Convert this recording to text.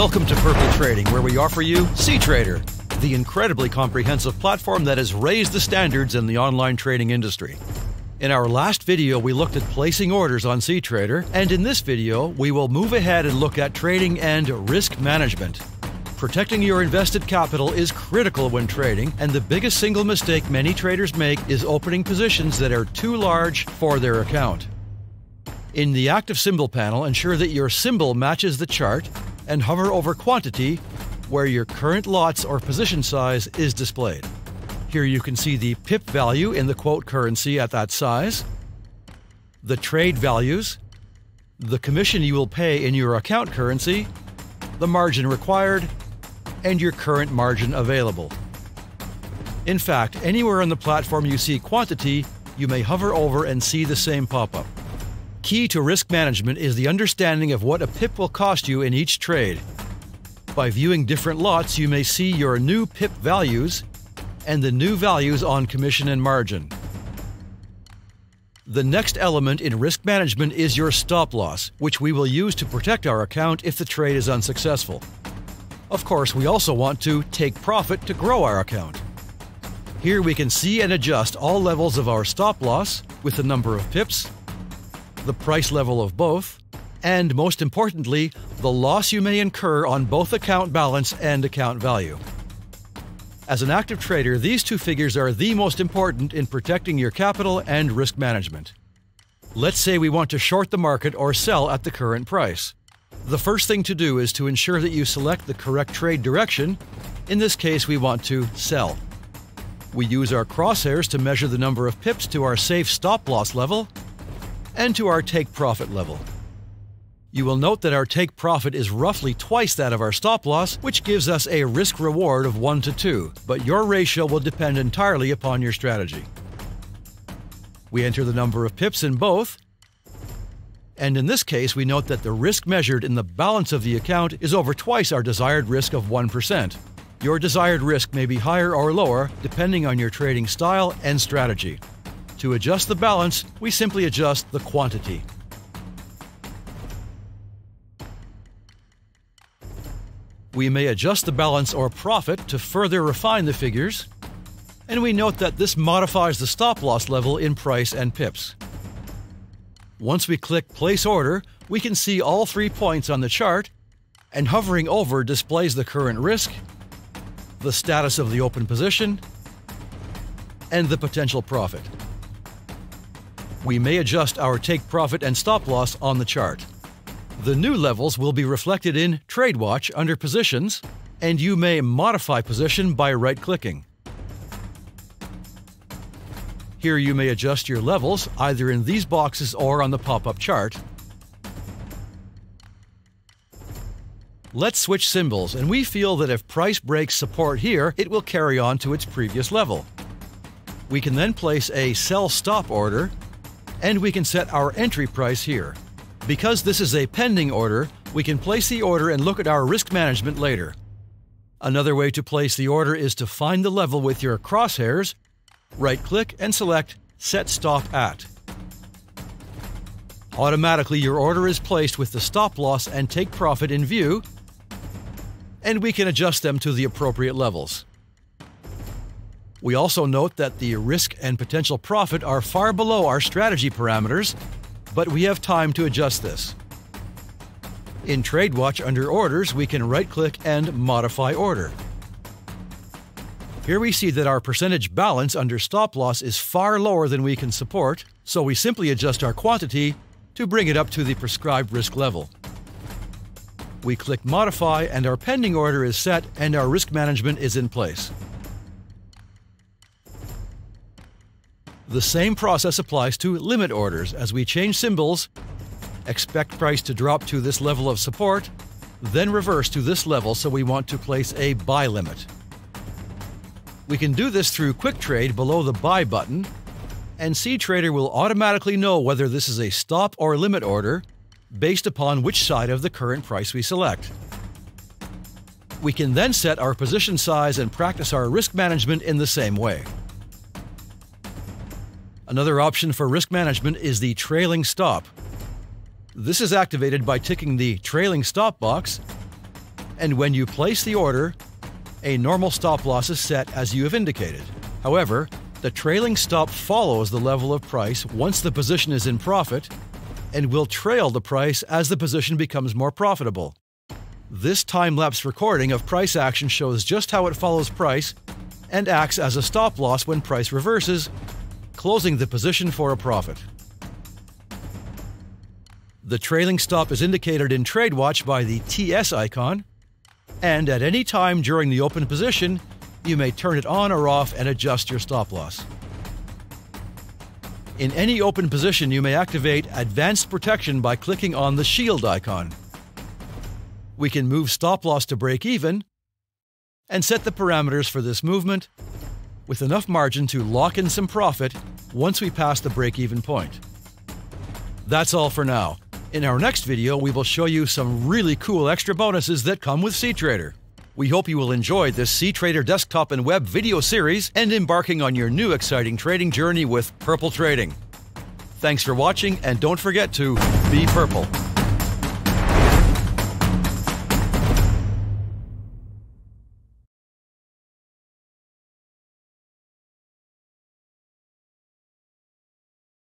Welcome to Purple Trading, where we offer you cTrader, the incredibly comprehensive platform that has raised the standards in the online trading industry. In our last video, we looked at placing orders on cTrader, and in this video, we will move ahead and look at trading and risk management. Protecting your invested capital is critical when trading, and the biggest single mistake many traders make is opening positions that are too large for their account. In the active symbol panel, ensure that your symbol matches the chart and hover over quantity where your current lots or position size is displayed. Here you can see the pip value in the quote currency at that size, the trade values, the commission you will pay in your account currency, the margin required, and your current margin available. In fact, anywhere on the platform you see quantity, you may hover over and see the same pop-up. Key to risk management is the understanding of what a pip will cost you in each trade. By viewing different lots, you may see your new pip values and the new values on commission and margin. The next element in risk management is your stop loss, which we will use to protect our account if the trade is unsuccessful. Of course, we also want to take profit to grow our account. Here we can see and adjust all levels of our stop loss with the number of pips, the price level of both, and most importantly, the loss you may incur on both account balance and account value. As an active trader, these two figures are the most important in protecting your capital and risk management. Let's say we want to short the market or sell at the current price. The first thing to do is to ensure that you select the correct trade direction. In this case, we want to sell. We use our crosshairs to measure the number of pips to our safe stop loss level and to our take profit level. You will note that our take profit is roughly twice that of our stop loss, which gives us a risk reward of 1 to 2, but your ratio will depend entirely upon your strategy. We enter the number of pips in both, and in this case we note that the risk measured in the balance of the account is over twice our desired risk of 1%. Your desired risk may be higher or lower depending on your trading style and strategy. To adjust the balance, we simply adjust the quantity. We may adjust the balance or profit to further refine the figures, and we note that this modifies the stop loss level in price and pips. Once we click Place Order, we can see all 3 points on the chart, and hovering over displays the current risk, the status of the open position, and the potential profit. We may adjust our take profit and stop loss on the chart. The new levels will be reflected in Trade Watch under Positions, and you may modify position by right-clicking. Here you may adjust your levels either in these boxes or on the pop-up chart. Let's switch symbols, and we feel that if price breaks support here, it will carry on to its previous level. We can then place a sell stop order, and we can set our entry price here. Because this is a pending order, we can place the order and look at our risk management later. Another way to place the order is to find the level with your crosshairs, right-click and select Set Stop At. Automatically, your order is placed with the stop loss and take profit in view, and we can adjust them to the appropriate levels. We also note that the risk and potential profit are far below our strategy parameters, but we have time to adjust this. In Trade Watch under Orders, we can right-click and modify order. Here we see that our percentage balance under stop loss is far lower than we can support, so we simply adjust our quantity to bring it up to the prescribed risk level. We click Modify and our pending order is set and our risk management is in place. The same process applies to limit orders as we change symbols, expect price to drop to this level of support, then reverse to this level so we want to place a buy limit. We can do this through Quick Trade below the Buy button, and cTrader will automatically know whether this is a stop or limit order based upon which side of the current price we select. We can then set our position size and practice our risk management in the same way. Another option for risk management is the trailing stop. This is activated by ticking the trailing stop box, And when you place the order, a normal stop loss is set as you have indicated. However, the trailing stop follows the level of price once the position is in profit and will trail the price as the position becomes more profitable. This time-lapse recording of price action shows just how it follows price and acts as a stop loss when price reverses, closing the position for a profit. The trailing stop is indicated in TradeWatch by the TS icon, and at any time during the open position, you may turn it on or off and adjust your stop loss. In any open position, you may activate Advanced Protection by clicking on the shield icon. We can move stop loss to break even and set the parameters for this movement with enough margin to lock in some profit once we pass the break-even point. That's all for now. In our next video, we will show you some really cool extra bonuses that come with cTrader. We hope you will enjoy this cTrader desktop and web video series and embarking on your new exciting trading journey with Purple Trading. Thanks for watching, and don't forget to be purple.